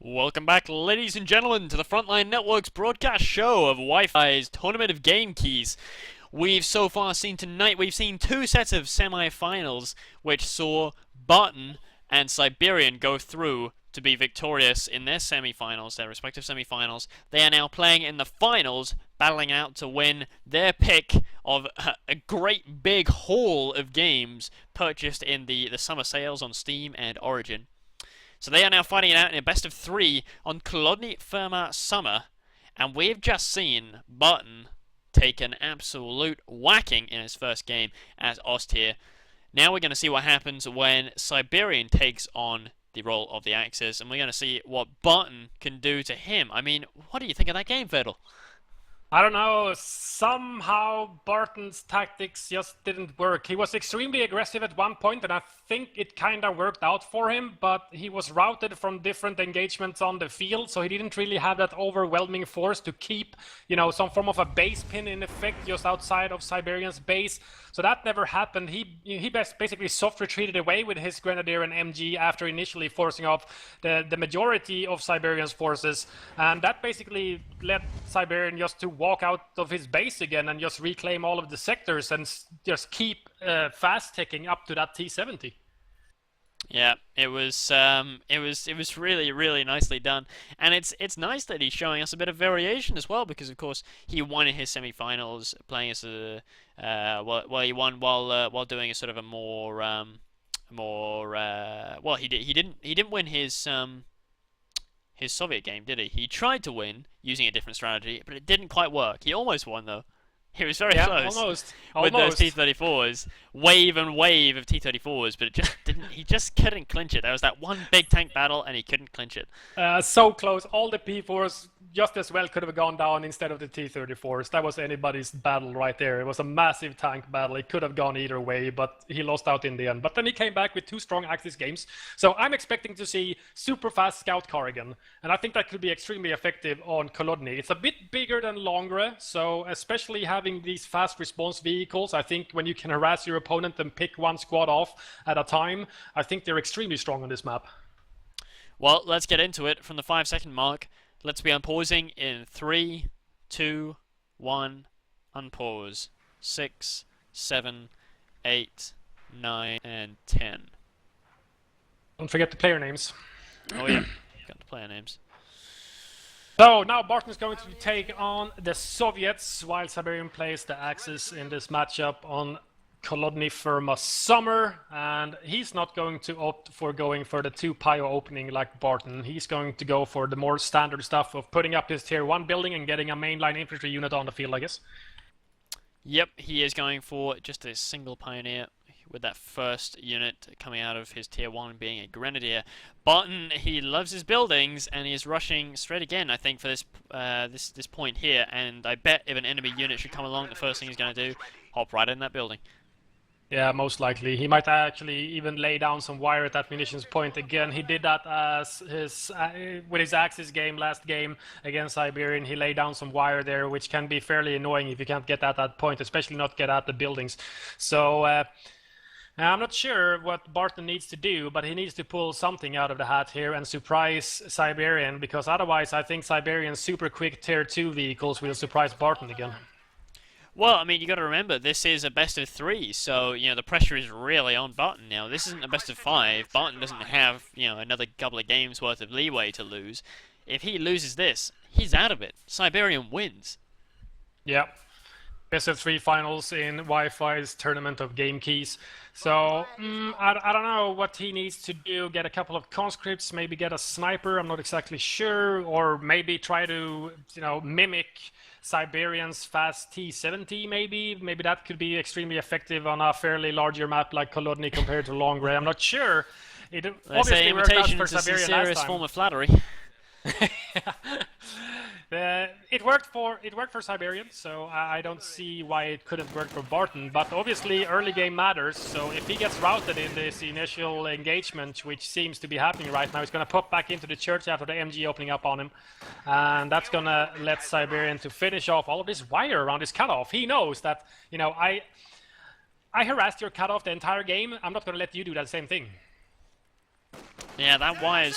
Welcome back, ladies and gentlemen, to the Frontline Network's broadcast show of WiFi's Tournament of Gamekeys. We've so far seen tonight, we've seen two sets of semi-finals, which saw Barton and Siberian go through to be victorious in their semi-finals, their respective semi-finals. They are now playing in the finals, battling out to win their pick of a great big haul of games purchased in the summer sales on Steam and Origin. So they are now fighting it out in a best of 3 on Kolodny Firma Summer, and we've just seen Barton take an absolute whacking in his first game as Ostier. Now we're going to see what happens when Siberian takes on the role of the Axis, and we're going to see what Barton can do to him. I mean, what do you think of that game, Vedal? I don't know, somehow Barton's tactics just didn't work. He was extremely aggressive at one point, and I think it kind of worked out for him, but he was routed from different engagements on the field, so he didn't really have that overwhelming force to keep, some form of a base pin in effect just outside of Siberian's base. So that never happened. He basically soft retreated away with his Grenadier and MG after initially forcing off the majority of Siberian's forces, and that basically led Siberian just to walk out of his base again and just reclaim all of the sectors and just keep fast ticking up to that T-70. Yeah, it was really nicely done, and it's nice that he's showing us a bit of variation as well, because of course he won in his semi-finals playing as a he won while doing a sort of a he didn't win his Soviet game, did he? He tried to win using a different strategy, but it didn't quite work. He almost won though. He was very close almost. with those T-34s, wave and wave of T-34s, but it just didn't. He just couldn't clinch it. There was that one big tank battle, and he couldn't clinch it. So close. All the P4s just as well could have gone down instead of the T-34s. That was anybody's battle right there. It was a massive tank battle. It could have gone either way, but he lost out in the end. But then he came back with 2 strong Axis games. So I'm expecting to see super fast scout car again, and I think that could be extremely effective on Kolodny. It's a bit bigger than Longre, so especially having these fast response vehicles, I think when you can harass your opponent and pick one squad off at a time, I think they're extremely strong on this map. Well, let's get into it from the 5-second mark. Let's be unpausing in 3, 2, 1, unpause. 6, 7, 8, 9, and 10. Don't forget the player names. Oh yeah, got the player names. So now Barton's going to take on the Soviets while Siberian plays the Axis in this matchup on Kolodny Firma Summer, and he's not going to opt for going for the 2 Pio opening like Barton. He's going to go for the more standard stuff of putting up his tier 1 building and getting a mainline infantry unit on the field, I guess. Yep, he is going for just a single Pioneer, with that first unit coming out of his tier 1 being a Grenadier. Barton, he loves his buildings, and he is rushing straight again, I think, for this this point here, and I bet if an enemy unit should come along, the first thing he's going to do, hop right in that building. Yeah, most likely. He might actually even lay down some wire at that munitions point again. He did that as with his Axis game last game against Siberian. He laid down some wire there, which can be fairly annoying if you can't get at that point, especially not get at the buildings. So I'm not sure what Barton needs to do, but he needs to pull something out of the hat here and surprise Siberian, because otherwise I think Siberian's super quick tier 2 vehicles will surprise Barton again. Well, I mean, you got to remember, this is a best of 3, so, the pressure is really on Barton now. This isn't a best of 5. Barton doesn't have, another couple of games worth of leeway to lose. If he loses this, he's out of it. Siberian wins. Yeah. Best of 3 finals in Wi-Fi's Tournament of Gamekeys. So, I don't know what he needs to do. Get a couple of conscripts, maybe get a sniper, I'm not exactly sure. Or maybe try to, mimic Siberian's fast T-70, maybe. Maybe that could be extremely effective on a fairly larger map like Kolodny compared to Longre. I'm not sure. It obviously worked out for Siberian last time. A serious form of flattery. It worked for Siberian, so I don't see why it couldn't work for Barton. But obviously, early game matters. So if he gets routed in this initial engagement, which seems to be happening right now, he's going to pop back into the church after the MG opening up on him, and that's going to let Siberian to finish off all of this wire around his cutoff. He knows that I harassed your cutoff the entire game. I'm not going to let you do that same thing. Yeah, that wire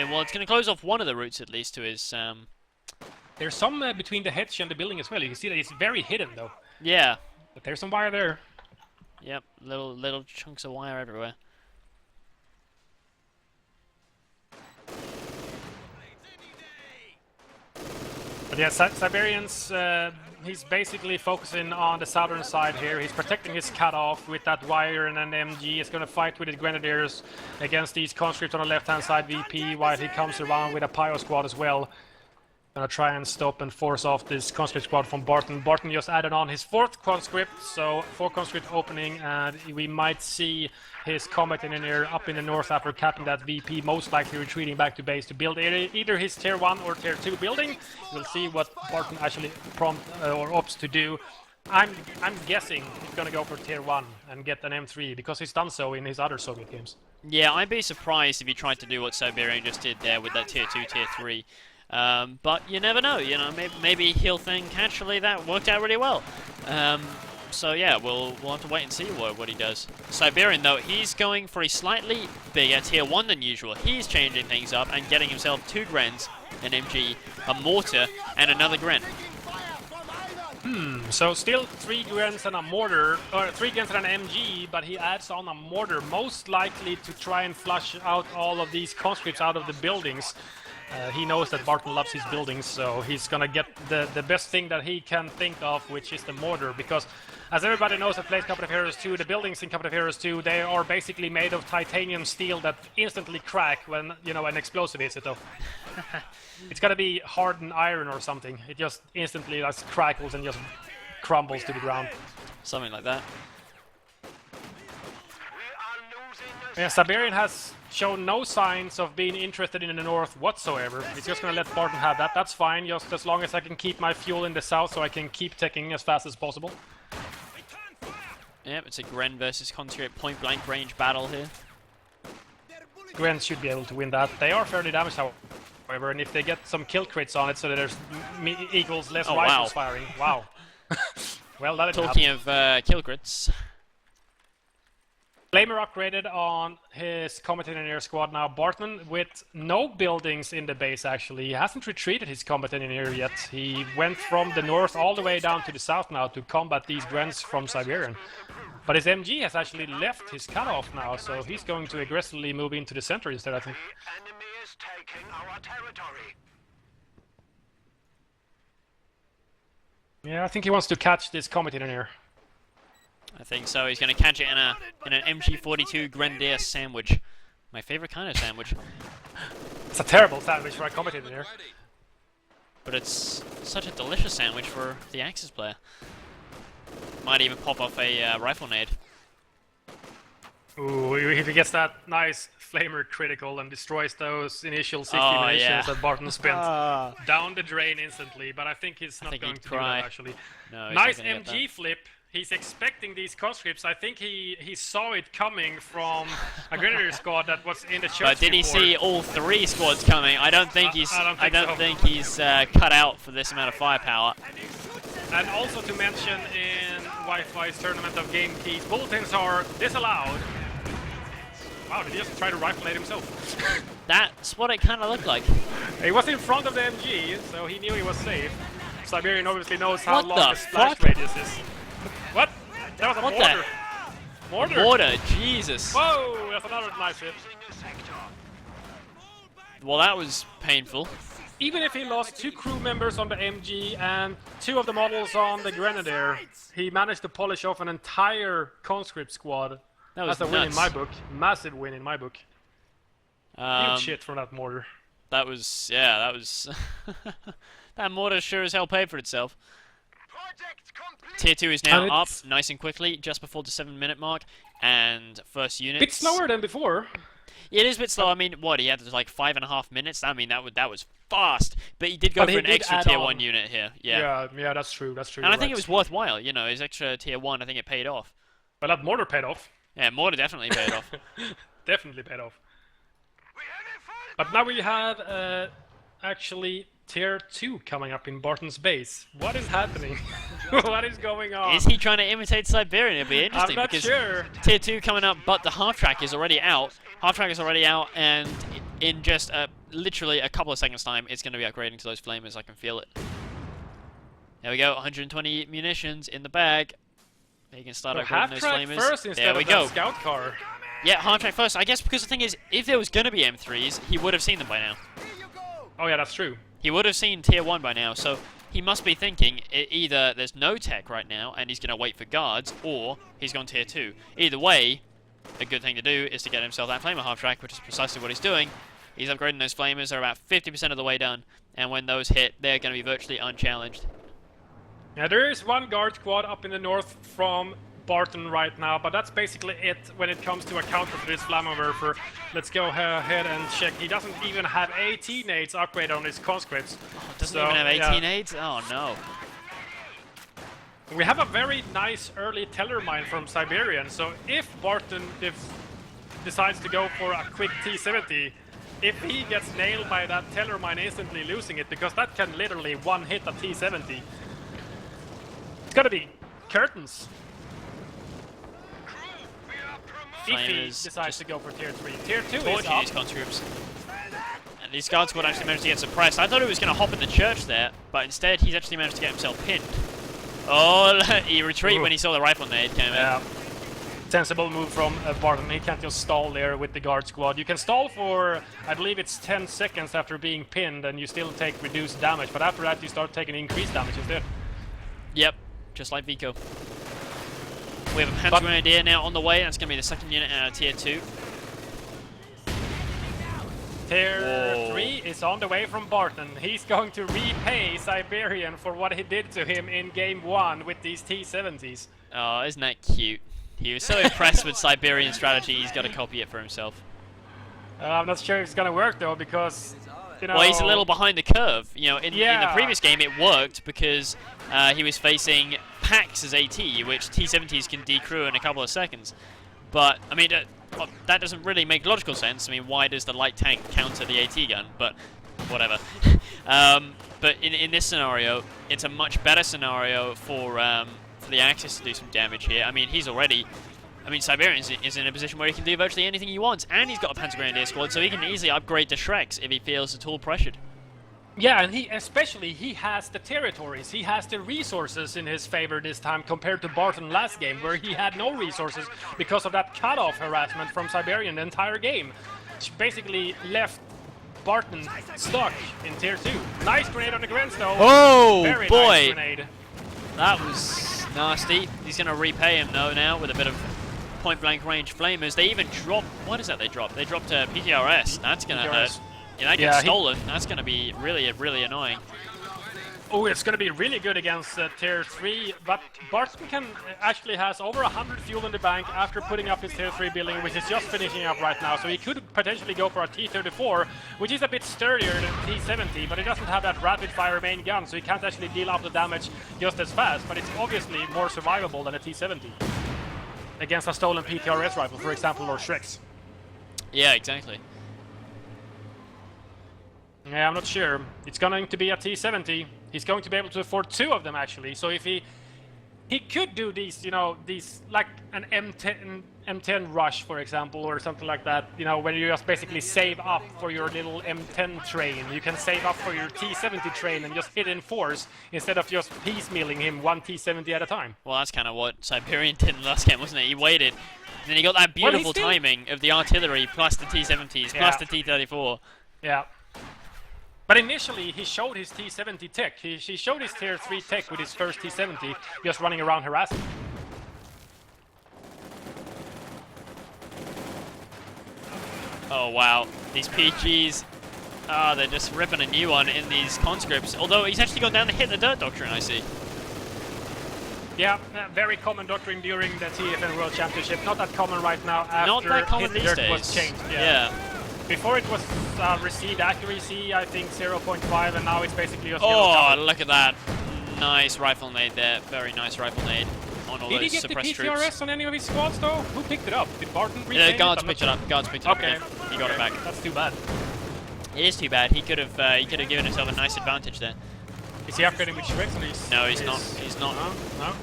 well, it's going to close off one of the routes at least to his. There's some between the hedge and the building as well. You can see that it's very hidden though. Yeah. But there's some wire there. Yep. Little chunks of wire everywhere. But yeah, Siberians, he's basically focusing on the southern side here. He's protecting his cutoff with that wire and an MG. He's going to fight with his Grenadiers against these conscripts on the left-hand side VP, while he comes around with a Pyro squad as well. Gonna try and stop and force off this conscript squad from Barton. Barton just added on his 4th conscript, so 4 conscript opening, and we might see his combat engineer up in the north after capping that VP, most likely retreating back to base to build either his tier 1 or tier 2 building. We'll see what Barton actually opts to do. I'm guessing he's gonna go for tier 1 and get an M3 because he's done so in his other Soviet games. Yeah, I'd be surprised if he tried to do what Siberian just did there with that tier 2, tier 3. But you never know, you know, maybe he'll think actually that worked out really well. So yeah, we'll have to wait and see what he does. Siberian though, he's going for a slightly bigger tier 1 than usual. He's changing things up and getting himself 2 Grens, an MG, a mortar, and another Gren. So still 3 Grens and a mortar, or 3 Grens and an MG, but he adds on a mortar, most likely to try and flush out all of these conscripts out of the buildings. He knows that Barton loves his buildings, so he's gonna get the best thing that he can think of, which is the mortar, because as everybody knows that plays Company of Heroes 2, the buildings in Company of Heroes 2, they are basically made of titanium steel that instantly crack when, you know, an explosive hits it though. It's gotta be hardened iron or something. It just instantly just crackles and just crumbles to the ground. Something like that. Yeah, Siberian has shown no signs of being interested in the north whatsoever. He's just gonna let Barton have that. That's fine, just as long as I can keep my fuel in the south so I can keep taking as fast as possible. Yep, it's a Gren versus conscript point-blank range battle here. Gren should be able to win that. They are fairly damaged, however, and if they get some kill crits on it so that there's equals less rifles firing. Wow. Well, that Talking of kill crits. Flamer upgraded on his combat engineer squad now. Barton with no buildings in the base actually. He hasn't retreated his combat engineer yet. He went from the north all the way down to the south now to combat these Grens from Siberian. But his MG has actually left his cutoff now, so he's going to aggressively move into the center instead, I think. The enemy is taking our territory. Yeah, I think he wants to catch this combat engineer. I think so. He's going to catch it in an MG42 Grenadier sandwich. My favorite kind of sandwich. It's a terrible sandwich for a combat engineer. But it's such a delicious sandwich for the Axis player. Might even pop off a rifle nade. Ooh, if he gets that nice flamer critical and destroys those initial 60 munitions that Barton spent down the drain instantly, but I think he's not going to do that actually. No, nice MG flip. He's expecting these conscripts. I think he saw it coming from a Grenadier squad that was in the church. But did he see all 3 squads coming? I don't think he's. I don't think he's cut out for this amount of firepower. And also to mention, in WiFi's tournament of Gamekeys, bulletins are disallowed. Wow, did he just try to rifle nade himself? That's what it kind of looked like. He was in front of the MG, so he knew he was safe. Siberian obviously knows how What long the the splash fuck? radius is. What? That was a What mortar. Mortar. Mortar, Jesus. Whoa, that's another nice hit. Well, that was painful. Even if he lost 2 crew members on the MG and 2 of the models on the Grenadier, he managed to polish off an entire conscript squad. That was That's a win in nuts. my book. Massive win in my book. Huge shit from that mortar. That was, yeah, that was... that mortar sure as hell paid for itself. Tier 2 is now And up, it's nice and quickly, just before the 7-minute mark. And first unit. bit slower than before. It is a bit slow. I mean, what, he had like 5.5 minutes? I mean, that was fast. But he did go But for he an did extra add tier on. 1 unit here. Yeah. Yeah, that's true. That's true. And I you're think it right. was worthwhile, you know, his extra tier 1, I think it paid off. Well, that mortar paid off. Yeah, mortar definitely paid off. Definitely paid off. But now we have actually tier 2 coming up in Barton's base. What is happening? What is going on? Is he trying to imitate Siberian? It'll be interesting I'm not because sure. tier 2 coming up, but the half track is already out. Half track is already out, and in just literally a couple of seconds time, it's going to be upgrading to those flamers. I can feel it. There we go, 120 munitions in the bag. You can start upgrading those flamers. First instead there we of go. that scout car. Yeah, half track first. I guess because the thing is, if there was going to be M3s, he would have seen them by now. Oh yeah, that's true. He would have seen tier 1 by now, so he must be thinking either there's no tech right now and he's going to wait for guards, or he's gone tier 2. Either way, a good thing to do is to get himself that flamer half track, which is precisely what he's doing. He's upgrading those flamers. They're about 50% of the way done, and when those hit, they're going to be virtually unchallenged. Yeah, there is one guard squad up in the north from Barton right now, but that's basically it when it comes to a counter for this Flammenwerfer. Let's go ahead and check. He doesn't even have 18 nades upgraded on his conscripts. Doesn't even have 18 nades? Oh no. We have a very nice early teller mine from Siberian, so if Barton decides to go for a quick T-70, if he gets nailed by that teller mine, instantly losing it, because that can literally one-hit a T-70. It's gotta be curtains. If he decides to go for tier 3. Tier 2 is up. These conscripts. And these guard squad actually managed to get suppressed. I thought he was going to hop in the church there, but instead he's actually managed to get himself pinned. Oh, he retreated when he saw the rifle nade came in. Sensible move from Barton. He can't just stall there with the guard squad. You can stall for, I believe it's 10 seconds after being pinned, and you still take reduced damage, but after that you start taking increased damage instead. Yep, just like Vico. We have a Panzer Grenadier now on the way. That's going to be the second unit out of tier 2. Tier 3 is on the way from Barton. He's going to repay Siberian for what he did to him in game 1 with these T-70s. Oh, isn't that cute? He was so impressed with Siberian strategy, he's got to copy it for himself. I'm not sure if it's going to work though, because, you know... Well, he's a little behind the curve. You know, in the previous game it worked because he was facing Pax as AT, which T-70s can decrew in a couple of seconds. But, I mean, that doesn't really make logical sense. I mean, why does the light tank counter the AT gun? But, whatever. But in this scenario, it's a much better scenario for the Axis to do some damage here. I mean, he's already... I mean, Siberian is in a position where he can do virtually anything he wants, and he's got a Panzer Grenadier squad, so he can easily upgrade to Shreks if he feels at all pressured. Yeah, and he has the territories, he has the resources in his favor this time compared to Barton last game, where he had no resources because of that cutoff harassment from Siberian the entire game, which basically left Barton stuck in tier 2. Nice grenade on the Grenz though. Oh, very boy! Nice grenade. That was nasty. He's going to repay him though now with a bit of point-blank range flamers. They even dropped... What is that they dropped? They dropped PTRS. That's going to hurt. Yeah, that gets stolen. That's going to be really, really annoying. Oh, it's going to be really good against tier 3, but Barton actually has over 100 fuel in the bank after putting up his tier 3 building, which is just finishing up right now, so he could potentially go for a T-34, which is a bit sturdier than T-70, but it doesn't have that rapid-fire main gun, so he can't actually deal out the damage just as fast, but it's obviously more survivable than a T-70 against a stolen PTRS rifle, for example, or Shreks. Yeah, exactly. Yeah, I'm not sure. It's going to be a T-70. He's going to be able to afford 2 of them, actually. So if he could do these, you know, these, like an M10 rush, for example, or something like that, you know, when you just basically save up for your little M10 train. You can save up for your T-70 train and just hit in force instead of just piecemealing him one T-70 at a time. Well, that's kind of what Siberian did in the last game, wasn't it? He waited, and then he got that beautiful timing of the artillery plus the T-70s, plus the T-34. Yeah. But initially, he showed his T-70 tech. He showed his tier 3 tech with his first T-70, just running around harassing. Oh, wow. These PGs, they're just ripping a new one in these conscripts. Although, he's actually gone down the hit the dirt doctrine, I see. Yeah, very common doctrine during the TFN World Championship. Not that common right now after Not that common hit these dirt days. was changed. Yeah. Before it was received accuracy, I think 0.5, and now it's basically just Oh, look at that. Nice rifle nade there. Very nice rifle nade on all those suppressed troops. Did he get the PTRS on any of his squads, though? Who picked it up? Did Barton retain it? Guards picked it up. Guards picked it up. Okay. Yeah. He got it back. That's too bad. It is too bad. He could have given himself a nice advantage there. Is he upgrading with Shreks on his... No, he's not. He's not. No.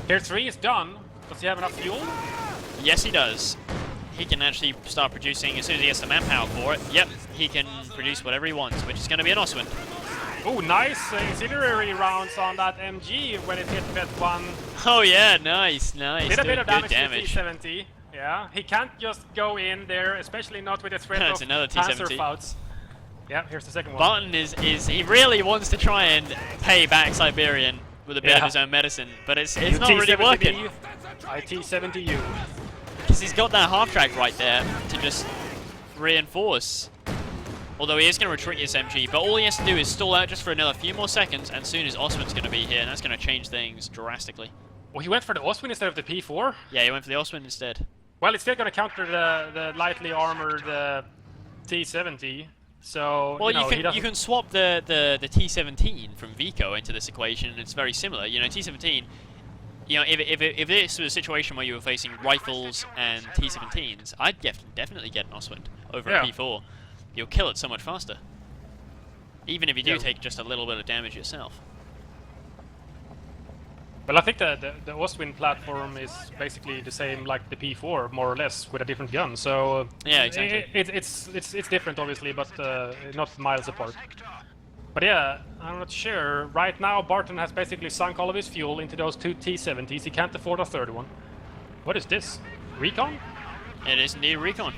Tier 3 is done. Does he have enough fuel? Yes, he does. he can actually start producing as soon as he gets the manpower for it. Yep, he can produce whatever he wants, which is going to be an Oswin. Oh, nice auxiliary rounds on that MG when it hit Vet 1. Oh yeah, nice, nice. Did a bit of Good damage to T-70. Yeah, he can't just go in there, especially not with the threat That's of another T-70. Panzerfouts. Yeah, here's the second one. Barton is he really wants to try and pay back Siberian with a bit of his own medicine, but it's not really working. T-70U. Because he's got that half track right there to just reinforce. Although he is going to retreat his MG, but all he has to do is stall out just for another few more seconds, and soon as Oswin's going to be here, and that's going to change things drastically. Well, he went for the Oswin instead of the P4? Yeah, he went for the Oswin instead. Well, it's still going to counter the lightly armored T-70. So, well, you can swap the T-17 from Vico into this equation, and it's very similar. You know, T-17, you know, if this was a situation where you were facing rifles and T-17s, I'd definitely get an Oswin over a P4. You'll kill it so much faster. Even if you do take just a little bit of damage yourself. Well, I think the Oswin platform is basically the same like the P4, more or less, with a different gun. So yeah, exactly. It's different, obviously, but not miles apart. But yeah, I'm not sure. Right now, Barton has basically sunk all of his fuel into those two T-70s. He can't afford a third one. What is this? Recon? It is indeed Recon.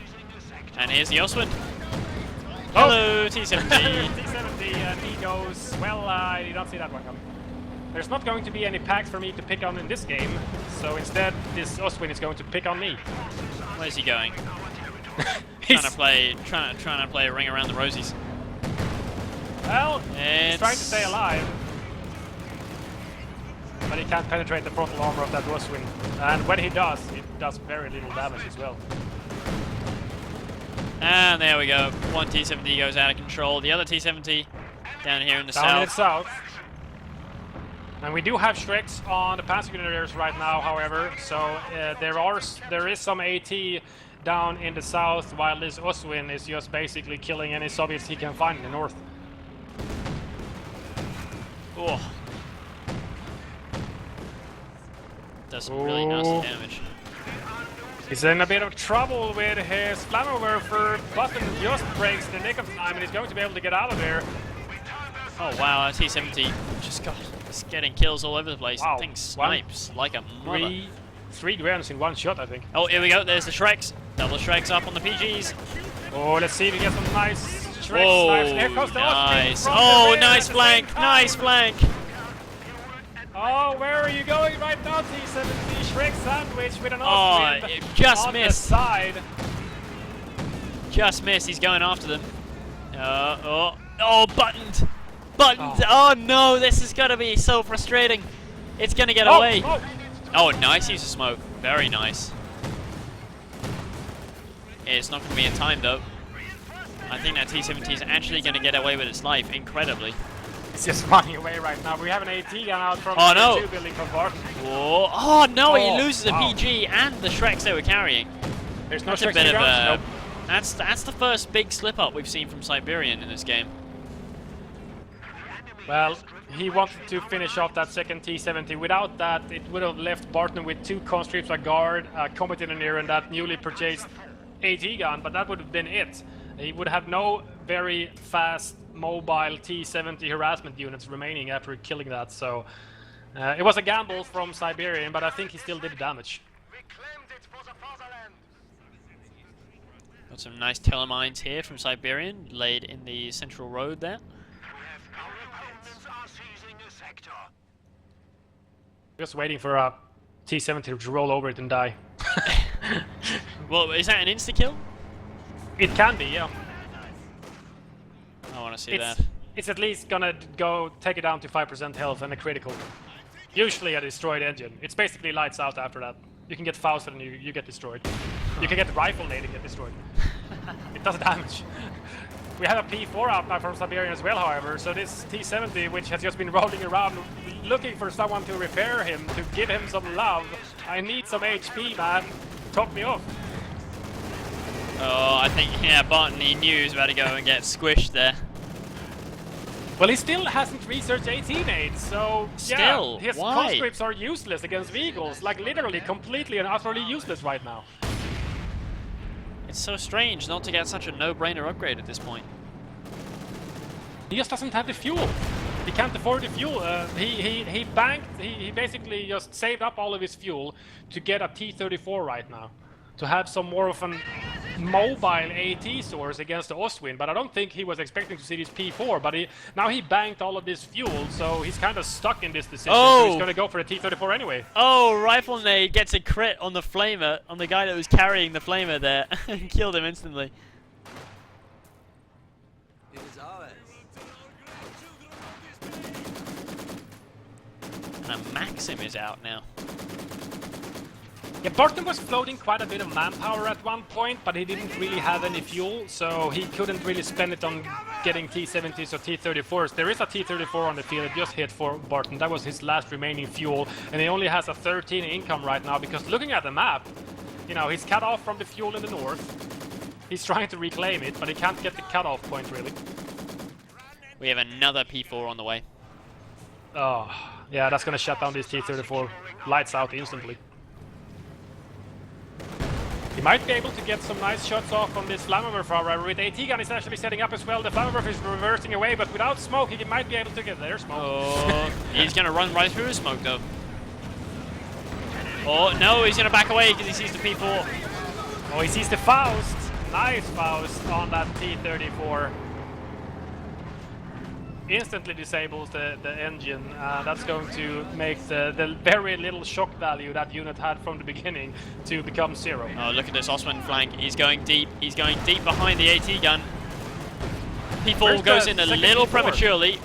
And here's the Oswin. Hello, T-70. T-70, and he goes, well, I did not see that one coming. There's not going to be any packs for me to pick on in this game, so instead this Oswin is going to pick on me. Where's he going? trying to play a ring around the rosies. Well, he's trying to stay alive. But he can't penetrate the frontal armor of that Oswin. And when he does, it does very little damage as well. And there we go. One T-70 goes out of control. The other T-70 down here in the south. Down in the south. And we do have Shreks on the Panzer Grenadiers right now, however, so there is some AT down in the south, while this Oswin is just basically killing any Soviets he can find in the north. Oh. Does some really nasty damage. He's in a bit of trouble with his Flammenwerfer. Button just breaks in the nick of time, and he's going to be able to get out of there. Oh wow, that T-70 just got... It's getting kills all over the place. Wow. That thing snipes like a mother. Three grams in one shot, I think. Oh, here we go. There's the Shreks. Double Shreks up on the PGs. Oh, let's see if we get some nice Shreks. Whoa, Nice. Here comes the nice. Oswin from Oh, the rear nice at the flank. same time. Nice flank. Oh, where are you going right now, T-70? Shrek sandwich with an Oh, Oswin it just on missed. the side. Just missed. He's going after them. Oh, buttoned. Buttoned. Oh no, this is gonna be so frustrating. It's gonna get away. Oh, nice use of smoke. Very nice. It's not gonna be in time though. I think that T-70 is actually gonna get away with its life incredibly. It's just running away right now. We have an AT gun out from Oh, the no. 2 building from Barton. Whoa. Oh no, he Oh, loses a wow. PG and the Shreks they were carrying. There's no That's a Shreks bit in of the a... ground. Nope. That's the first big slip up we've seen from Siberian in this game. Well, he wanted to finish off that second T-70. Without that, it would have left Barton with 2 conscripts, a guard, a combat engineer, and that newly purchased AT gun, but that would have been it. He would have no very fast, mobile T-70 harassment units remaining after killing that, so... it was a gamble from Siberian, but I think he still did damage. Got some nice telemines here from Siberian, laid in the central road there. Just waiting for a T-70 to roll over it and die. Well, is that an insta-kill? It can be, yeah. I want to see that. It's at least gonna go take it down to 5% health and a critical. Usually a destroyed engine. It's basically lights out after that. You can get Fausted and you get destroyed. You can get the rifle nade and get destroyed. It does damage. We have a P4 out now from Siberian as well, however, so this T-70, which has just been rolling around looking for someone to repair him, to give him some love. I need some HP, man. Top me off. Oh, I think, yeah, Barton, he knew he was about to go and get squished there. Well, he still hasn't researched 18-8, so Still? yeah, his Why? conscripts are useless against vehicles, like literally completely and utterly useless right now. It's so strange not to get such a no-brainer upgrade at this point. He just doesn't have the fuel. He can't afford the fuel. He banked. He basically just saved up all of his fuel to get a T-34 right now, to have some more of an mobile AT source against the Ostwind. But I don't think he was expecting to see this P4. But now he banked all of this fuel, so he's kind of stuck in this decision. So he's going to go for the T-34 anyway. Oh, Rifle Nade gets a crit on the flamer, on the guy that was carrying the flamer there, and killed him instantly. And Maxim is out now. Yeah, Barton was floating quite a bit of manpower at one point, but he didn't really have any fuel, so he couldn't really spend it on getting T-70s or T-34s. There is a T-34 on the field, it just hit for Barton. That was his last remaining fuel, and he only has a 13 income right now, because looking at the map, you know, he's cut off from the fuel in the north. He's trying to reclaim it, but he can't get the cutoff point, really. We have another P4 on the way. Oh, yeah, that's gonna shut down this T-34. Lights out instantly. He might be able to get some nice shots off on this Flammenwerfer, however. With AT gun is actually setting up as well. The Flammenwerfer is reversing away, but without smoke, he might be able to get there. Smoke. Oh, he's gonna run right through the smoke though. Oh no, he's gonna back away because he sees the P4. Oh, he sees the Faust. Nice Faust on that T-34. Instantly disables the engine. That's going to make the very little shock value that unit had from the beginning to become 0. Oh, look at this Osman flank. He's going deep. He's going deep behind the AT gun. P4 goes in a little prematurely.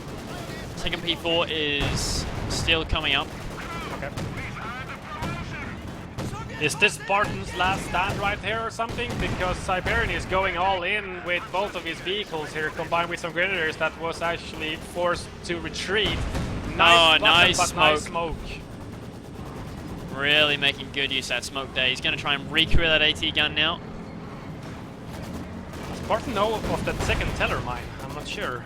Second P4 is still coming up. Okay. Is this Barton's last stand right here or something? Because Siberian is going all in with both of his vehicles here, combined with some grenadiers that was actually forced to retreat. Nice nice but smoke. nice smoke. Really making good use of that smoke there. He's going to try and recreate that AT gun now. Does Barton know of that second teller mine? I'm not sure.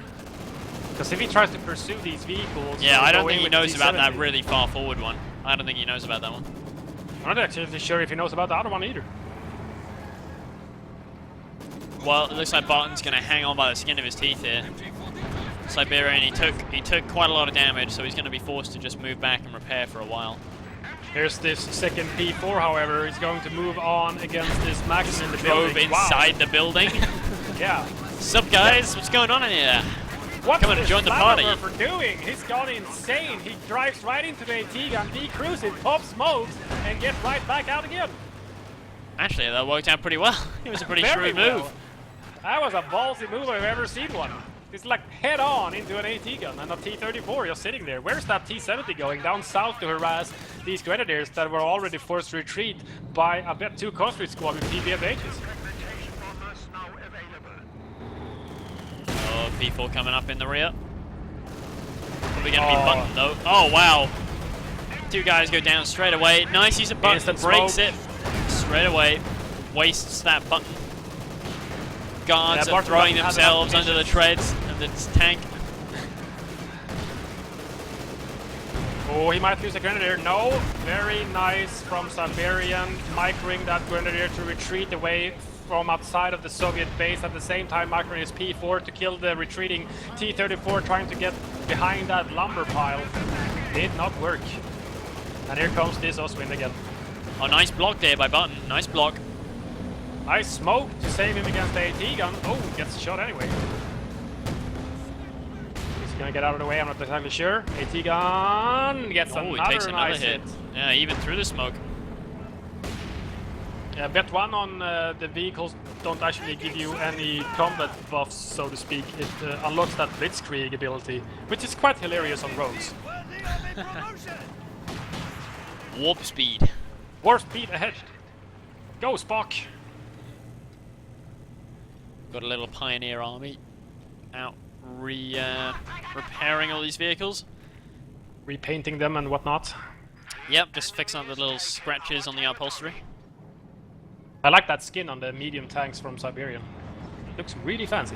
Because if he tries to pursue these vehicles... Yeah, I don't think he knows about that really far forward one. I don't think he knows about that one. I'm not actually sure if he knows about the other one either. Well, it looks like Barton's going to hang on by the skin of his teeth here. Siberian, he took quite a lot of damage, so he's going to be forced to just move back and repair for a while. Here's this second P4, however, he's going to move on against this Maxim in the building. Drove inside the building. Yeah. Sup guys, what's going on in here? What's Come on and join the party. For doing? He's gone insane. He drives right into the AT gun, decruises, pops smokes, and gets right back out again. Actually, that worked out pretty well. It was a pretty Very shrewd well. move. That was a ballsy move I've ever seen one. It's like head on into an AT gun and a T-34 just sitting there. Where's that T-70 going? Down south to harass these grenadiers that were already forced to retreat by a bet 2 conscript squad with PBFHs. Oh, P4 coming up in the rear. Probably going to be Button though. Oh, wow. 2 guys go down straight away. Nice use of Button, breaks it straight away. Wastes that Button. Guards are throwing themselves under the treads of the tank. Oh, he might lose a grenadier. No. Very nice from Siberian, microing that grenadier to retreat away from outside of the Soviet base. At the same time, microing his P4 to kill the retreating T-34, trying to get behind that lumber pile. Did not work. And here comes this Ostwind again. Oh, nice block there by Button. Nice block. Nice smoke to save him against the AT gun. Oh, gets shot anyway. He's gonna get out of the way, I'm not exactly sure. AT gun gets he takes another nice hit. Yeah, even through the smoke. Yeah, bet 1 on the vehicles don't actually give you any combat buffs, so to speak. It unlocks that blitzkrieg ability, which is quite hilarious on roads. Warp speed. Warp speed ahead. Go, Spock. Got a little pioneer army out repairing all these vehicles. Repainting them and whatnot. Yep, just fixing up the little scratches on the upholstery. I like that skin on the medium tanks from Siberian. Looks really fancy.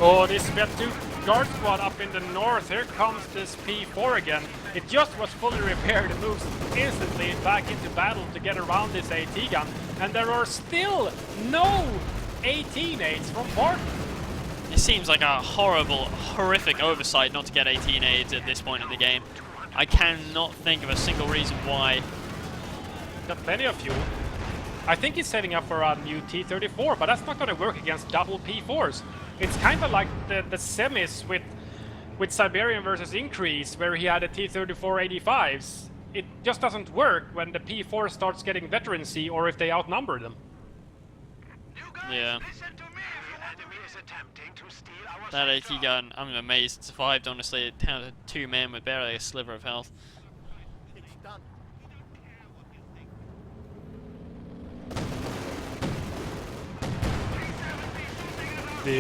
Oh, this bet 2 guard squad up in the north. Here comes this P4 again. It just was fully repaired. It moves instantly back into battle to get around this AT gun. And there are still no 18-8s from Barton. It seems like a horrific oversight not to get 18 aids at this point in the game. I cannot think of a single reason why. Got plenty of fuel. I think he's setting up for a new T-34, but that's not going to work against double P4s. It's kind of like the semis with Siberian versus Increase, where he had a T-34 85s. It just doesn't work when the P4 starts getting veterancy or if they outnumber them. Yeah. That AT gun, I'm amazed it survived, honestly. It had 2 men with barely a sliver of health.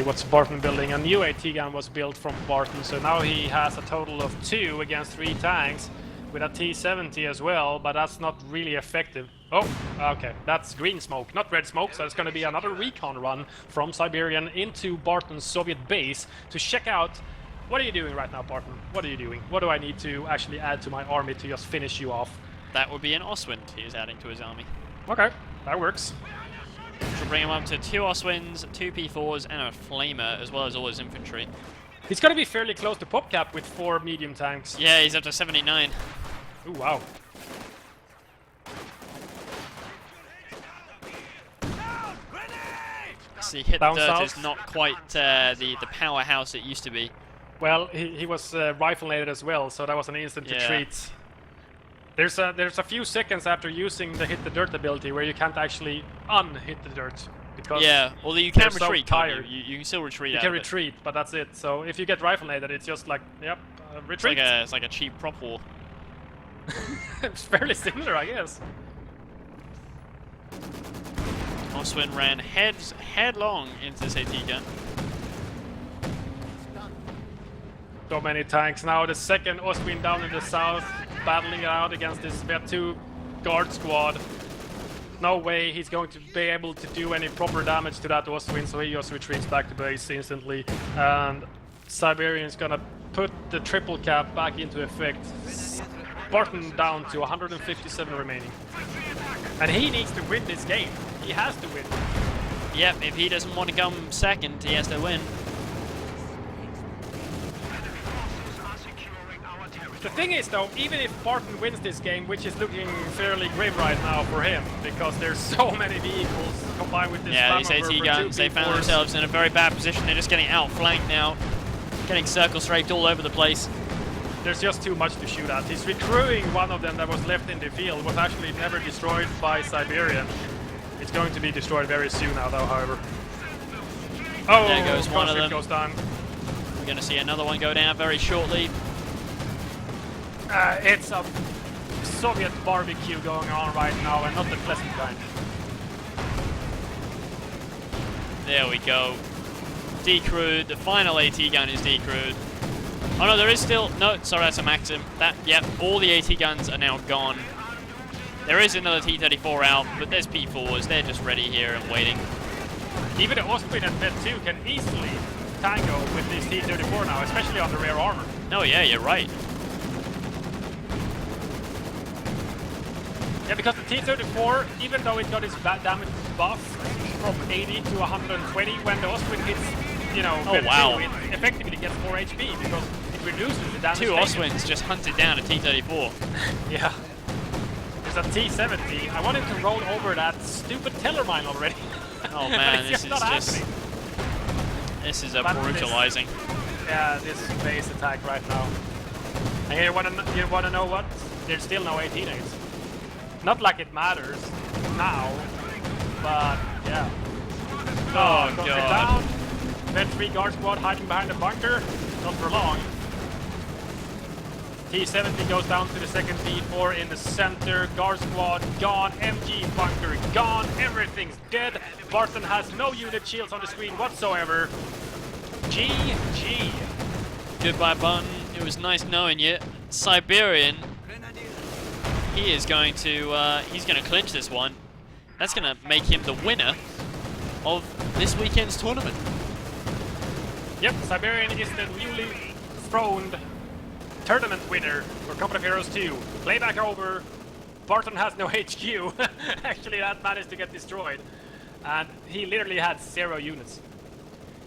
What's Barton building? A new AT gun was built from Barton, so now he has a total of 2 against 3 tanks with a T-70 as well, but that's not really effective. Oh, okay, that's green smoke, not red smoke, so it's going to be another recon run from Siberian into Barton's Soviet base to check out. What are you doing right now, Barton? What are you doing? What do I need to actually add to my army to just finish you off? That would be an Oswind he is adding to his army. Okay, that works. Which will bring him up to 2 Oswinds, 2 P4s, and a Flamer, as well as all his infantry. He's going to be fairly close to pop cap with 4 medium tanks. Yeah, he's up to 79. Ooh, wow. See, hit Down dirt south. is not quite the powerhouse it used to be. Well, he was rifle-nated as well, so that was an instant Yeah. retreat. There's a few seconds after using the hit the dirt ability where you can't actually unhit the dirt because Yeah, although you can they're so retreat, can't tired. you can still retreat You out can of it. retreat, but that's it. So if you get rifle-nated, it's just like, yep, retreat. It's like a cheap prop war. It's fairly similar, I guess. Oswin ran headlong into this AT gun. So many tanks now. The second Ostwind down in the south, battling it out against this Vet2 guard squad. No way he's going to be able to do any proper damage to that Ostwind, so he just retreats back to base instantly. And Siberian's gonna put the triple cap back into effect. Barton down to 157 remaining. And he needs to win this game. He has to win. Yep, if he doesn't want to come second, he has to win. The thing is though, even if Barton wins this game, which is looking fairly grim right now for him, because there's so many vehicles combined with this Yeah, these flammer AT for guns, 2 they found P4s. themselves in a very bad position. They're just getting outflanked now. Getting circle strafed all over the place. There's just too much to shoot at. He's recruiting one of them that was left in the field, was actually never destroyed by Siberian. It's going to be destroyed very soon now though, however. Oh, There goes one of conscript them. goes down. We're going to see another one go down very shortly. It's a Soviet barbecue going on right now, and not the pleasant kind. There we go. Decrewed. The final AT gun is decrewed. Oh no, there is still... No, sorry, that's a Maxim. Yep, all the AT guns are now gone. There is another T-34 out, but there's P4s. They're just ready here and waiting. Even the Ostwind at Vet 2 can easily tango with this T-34 now, especially on the rear armor. Oh yeah, you're right. Yeah, because the T-34, even though it got its damage buff from 80 to 120, when the Ostwind hits, you know, Oh, Vet 2, wow. it effectively gets more HP because it reduces the damage 2 taken. Oswinds just hunted down a T-34. Yeah. There's a T-70. I wanted to roll over that stupid teller mine already. Oh man, It's this is not just... happening. This is a But this- brutalizing. Yeah, this is base attack right now. And you wanna know what? There's still no 18-8s. Not like it matters now, but yeah. Oh, Goes God. down. Vet 3 guard squad hiding behind the bunker. Not for long. T-70 goes down to the second T4 in the center. Guard squad gone. MG bunker gone. Everything's dead. Barton has no unit shields on the screen whatsoever. GG. Goodbye, Barton. It was nice knowing you. Siberian, he is going to, he's going to clinch this one. That's going to make him the winner of this weekend's tournament. Yep. Yep, Siberian is the newly throned tournament winner for Company of Heroes 2. Playback over. Barton has no HQ. Actually, that managed to get destroyed. And he literally had 0 units.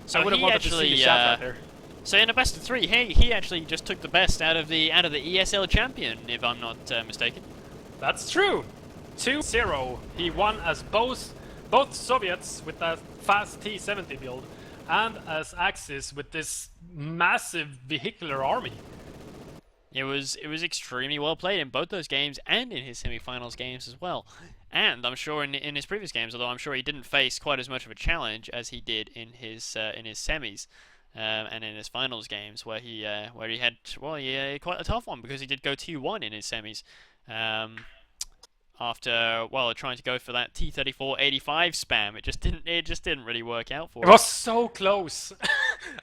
So I would have he wanted to see actually, the chat right there. so in a best of 3, he actually just took the best out of the ESL champion, if I'm not mistaken. That's true. 2-0. He won as both Soviets with that fast T-70 build, and as Axis with this massive vehicular army. It was extremely well played in both those games and in his semi-finals games as well. And I'm sure in his previous games, although I'm sure he didn't face quite as much of a challenge as he did in his semis and in his finals games, where he had quite a tough one because he did go 2-1 in his semis. After trying to go for that T-34-85 spam, it just didn't really work out for him. It was so close.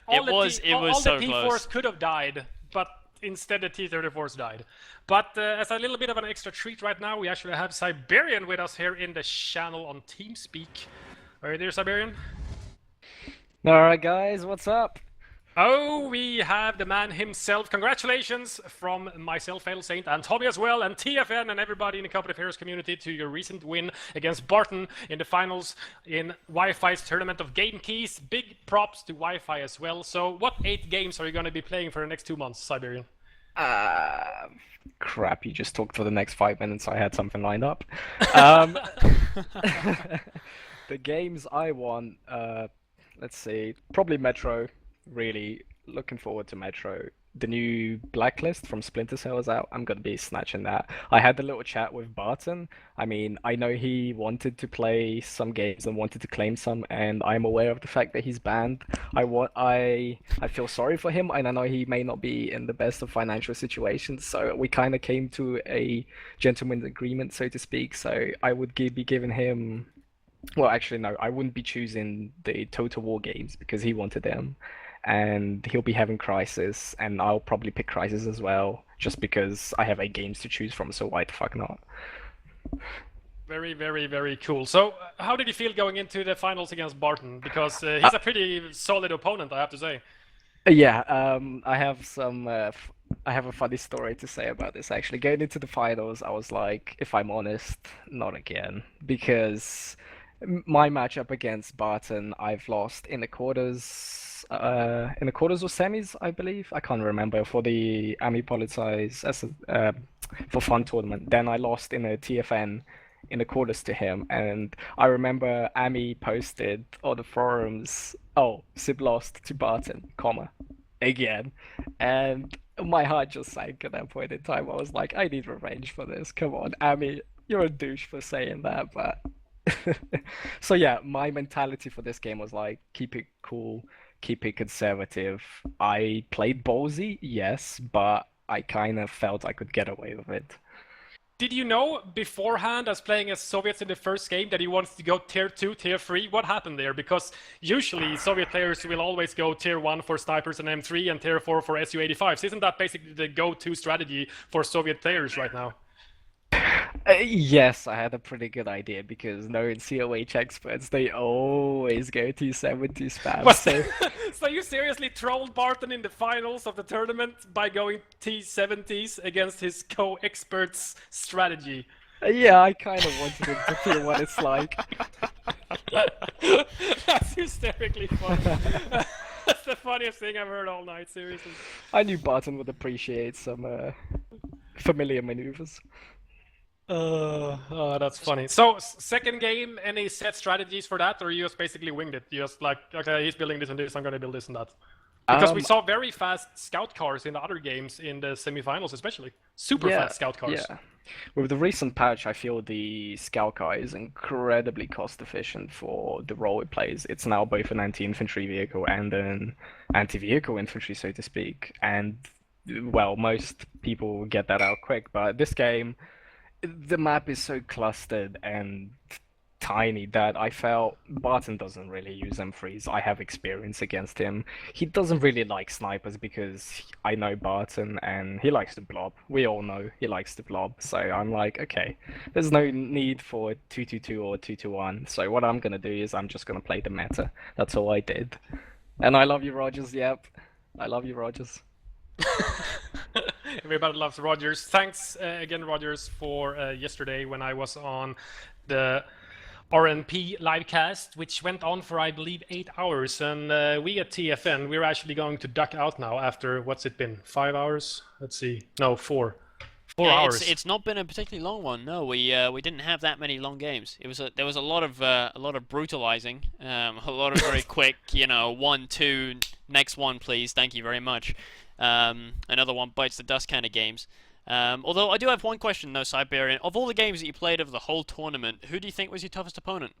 It was so the close. T-4s could have died, but instead the T-34s died. But as a little bit of an extra treat right now, we actually have Siberian with us here in the channel on TeamSpeak. Are you there, Siberian? Alright guys, what's up? Oh, we have the man himself. Congratulations from myself, Fail Saint, and Tommy as well, and TFN and everybody in the Company of Heroes community to your recent win against Barton in the finals in Wi-Fi's Tournament of Gamekeys. Big props to Wi-Fi as well. So what 8 games are you going to be playing for the next 2 months, Siberian? Crap, you just talked for the next 5 minutes, I had something lined up. The games I want, let's see, probably Metro. Really looking forward to Metro. The new Blacklist from Splinter Cell is out. I'm gonna be snatching that. I had a little chat with Barton. I mean, I know he wanted to play some games and wanted to claim some, and I'm aware of the fact that he's banned. I feel sorry for him, and I know he may not be in the best of financial situations. So we kind of came to a gentleman's agreement, so to speak. So I would be giving him. Well, actually, no, I wouldn't be choosing the Total War games because he wanted them. And he'll be having Crisis, and I'll probably pick Crisis as well, just because I have 8 games to choose from, so why the fuck not? Very, very, very cool. So, how did you feel going into the finals against Barton? Because he's a pretty solid opponent, I have to say. Yeah, I have I have a funny story to say about this, actually. Going into the finals, I was like, if I'm honest, not again, because my matchup against Barton, I've lost in the quarters or semis, I believe. I can't remember, for the Ami Polizei's for fun tournament. Then I lost in a TFN in the quarters to him, and I remember Ami posted on the forums, "Oh, Sib lost to Barton, again," and my heart just sank at that point in time. I was like, I need revenge for this. Come on, Ami, you're a douche for saying that, but. So yeah, my mentality for this game was like, keep it cool, keep it conservative. I played ballsy, yes, but I kind of felt I could get away with it. Did you know beforehand, as playing as Soviets in the first game, that he wanted to go tier 2, tier 3? What happened there? Because usually Soviet players will always go tier 1 for snipers and M3 and tier 4 for Su-85s. Isn't that basically the go-to strategy for Soviet players right now? Yes, I had a pretty good idea because knowing COH experts, they always go T-70 spam. So you seriously trolled Barton in the finals of the tournament by going T-70s against his co-experts' strategy? Yeah, I kind of wanted him to feel what it's like. That's hysterically funny. That's the funniest thing I've heard all night, seriously. I knew Barton would appreciate some familiar maneuvers. Oh, that's funny. So, second game, any set strategies for that, or you just basically winged it? You just like, okay, he's building this and this, I'm gonna build this and that. Because we saw very fast scout cars in the other games, in the semifinals especially. Super fast scout cars. Yeah. With the recent patch, I feel the scout car is incredibly cost efficient for the role it plays. It's now both an anti-infantry vehicle and an anti-vehicle infantry, so to speak. And, well, most people get that out quick, but this game, the map is so clustered and tiny that I felt Barton doesn't really use M3s. I have experience against him. He doesn't really like snipers because I know Barton and he likes to blob. We all know he likes to blob. So I'm like, okay, there's no need for 2-2-2 or 2-2-1. So what I'm gonna do is I'm just gonna play the meta. That's all I did. And I love you, Rogers. Yep, I love you, Rogers. Everybody loves Rogers. Thanks again, Rogers, for yesterday when I was on the RNP livecast, which went on for, I believe, 8 hours. And we at TFN, we're actually going to duck out now after, what's it been, 5 hours? Let's see. No, 4. 4 Yeah, hours. it's not been a particularly long one. No, we didn't have that many long games. There was a lot of brutalizing, a lot of very quick, 1, 2, next one please, thank you very much. Another one bites the dust kind of games. Although I do have one question though, Siberian. Of all the games that you played over the whole tournament, who do you think was your toughest opponent?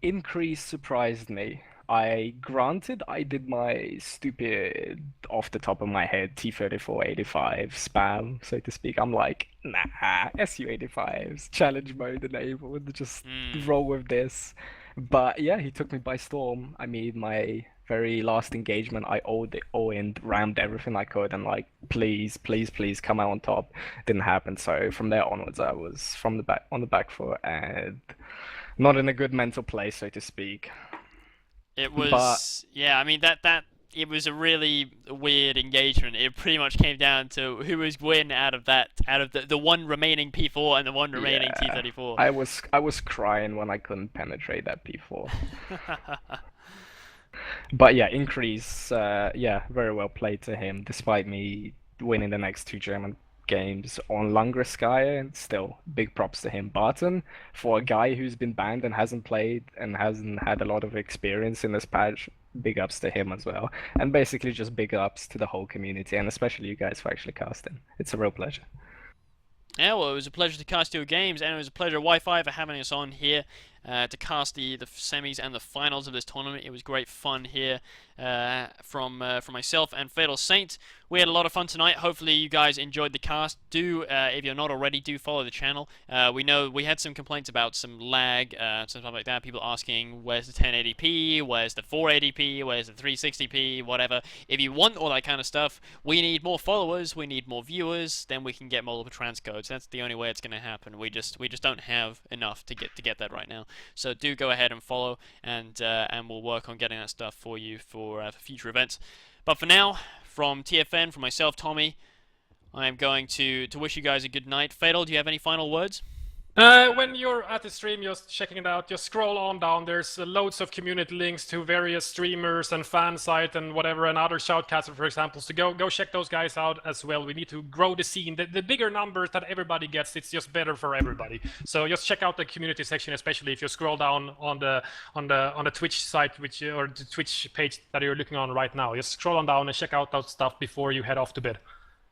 Increase surprised me. I did my stupid off the top of my head T3485 spam, so to speak. I'm like, nah, SU85s, challenge mode enabled, just roll with this. But yeah, he took me by storm. I mean, my very last engagement, I owed it all in, rammed everything I could, and like, please, please, please come out on top. Didn't happen. So from there onwards, I was from the back on the back foot and not in a good mental place, so to speak. It But was, yeah, I mean that it was a really weird engagement. It pretty much came down to who was win out of the one remaining P4 and the one remaining yeah, T34. I was crying when I couldn't penetrate that P4. But yeah, increase, yeah, very well played to him, despite me winning the next two German games on Langreskaya, and still big props to him. Barton, for a guy who's been banned and hasn't played and hasn't had a lot of experience in this patch, big ups to him as well. And basically just big ups to the whole community, and especially you guys for actually casting. It's a real pleasure. Yeah, well, it was a pleasure to cast your games, and it was a pleasure, Wi-Fi, for having us on here to cast the semis and the finals of this tournament. It was great fun here from myself and Fatal Saint. We had a lot of fun tonight. Hopefully you guys enjoyed the cast. Do, if you're not already, do follow the channel. We know we had some complaints about some lag, stuff like that. People asking, where's the 1080p, where's the 480p, where's the 360p, whatever. If you want all that kind of stuff, we need more followers, we need more viewers, then we can get multiple transcodes. That's the only way it's going to happen. We just don't have enough to get that right now. So do go ahead and follow, and we'll work on getting that stuff for you for future events. But for now, from TFN, from myself, Tommy, I am going to wish you guys a good night. Fatal, do you have any final words? When you're at the stream, just checking it out, just scroll on down. There's loads of community links to various streamers and fan site and whatever, and other shoutcaster, for example. So go check those guys out as well. We need to grow the scene. The bigger numbers that everybody gets, it's just better for everybody. So just check out the community section, especially if you scroll down on the Twitch site, or the Twitch page that you're looking on right now. Just scroll on down and check out that stuff before you head off to bed.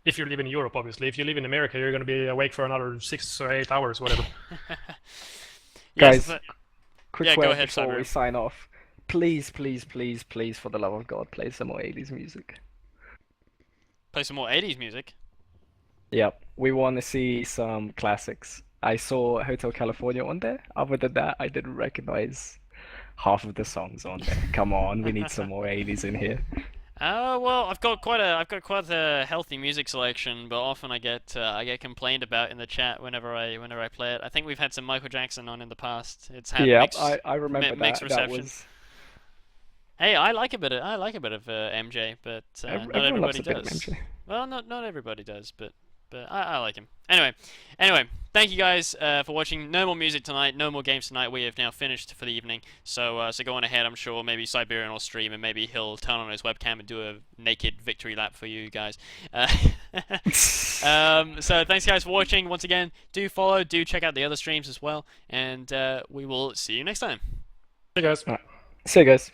If you live in Europe, obviously. If you live in America, you're going to be awake for another 6 or 8 hours, whatever. Yes, Guys, quick yeah, go word ahead, before we Siberian. sign off. Please, please, please, please, for the love of God, play some more 80s music. Play some more 80s music. Yep, we want to see some classics. I saw Hotel California on there. Other than that, I didn't recognize half of the songs on there. Come on, we need some more 80s in here. Well, I've got quite a healthy music selection, but often I get complained about in the chat whenever I play it. I think we've had some Michael Jackson on in the past. It's had Yep, mixed I remember mixed that. That reception. was Hey, I like a bit of MJ, but not everyone loves everybody a bit of does. MJ. Well, not everybody does, but I like him. Anyway, thank you guys for watching. No more music tonight, no more games tonight. We have now finished for the evening. So go on ahead. I'm sure maybe Siberian will stream, and maybe he'll turn on his webcam and do a naked victory lap for you guys. So thanks guys for watching. Once again, do follow, do check out the other streams as well, and we will see you next time. Hey, guys. Alright. See you guys.